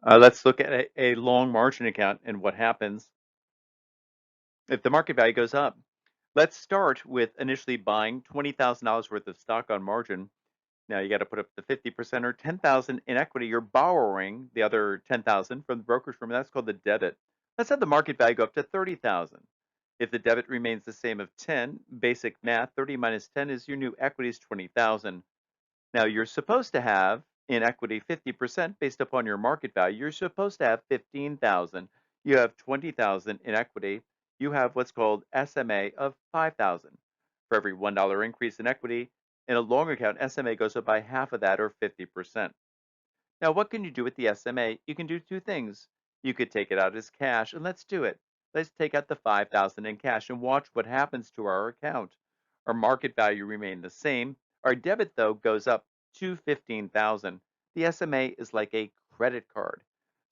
Let's look at a long margin account and what happens if the market value goes up. Let's start with initially buying $20,000 worth of stock on margin. Now you got to put up the 50% or 10,000 in equity. You're borrowing the other 10,000 from the brokerage firm. That's called the debit. Let's have the market value go up to 30,000. If the debit remains the same of 10, basic math, 30 minus 10 is your new equity is 20,000. Now you're supposed to have in equity 50% based upon your market value. You're supposed to have 15,000. You have 20,000 in equity. You have what's called SMA of 5,000. For every $1 increase in equity in a long account, SMA goes up by half of that or 50%. Now, what can you do with the SMA? You can do two things. You could take it out as cash, and let's do it. Let's take out the 5,000 in cash and watch what happens to our account. Our market value remained the same. Our debit, though, goes up to 15,000. The SMA is like a credit card.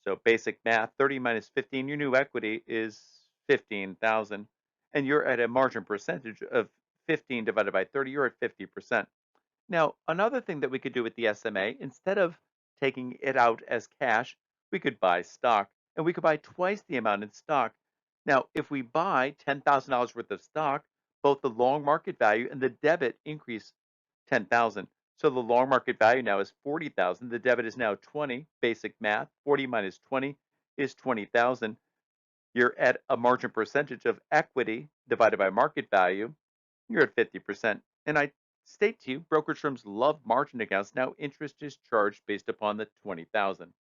So basic math, 30 minus 15, your new equity is 15,000. And you're at a margin percentage of 15 divided by 30, you're at 50%. Now, another thing that we could do with the SMA, instead of taking it out as cash, we could buy stock and we could buy twice the amount in stock. Now, if we buy $10,000 worth of stock, both the long market value and the debit increase 10,000. So the long market value now is 40,000. The debit is now 20. Basic math, 40 minus 20 is 20,000. You're at a margin percentage of equity divided by market value. You're at 50%. And I state to you, brokerage firms love margin accounts. Now interest is charged based upon the 20,000.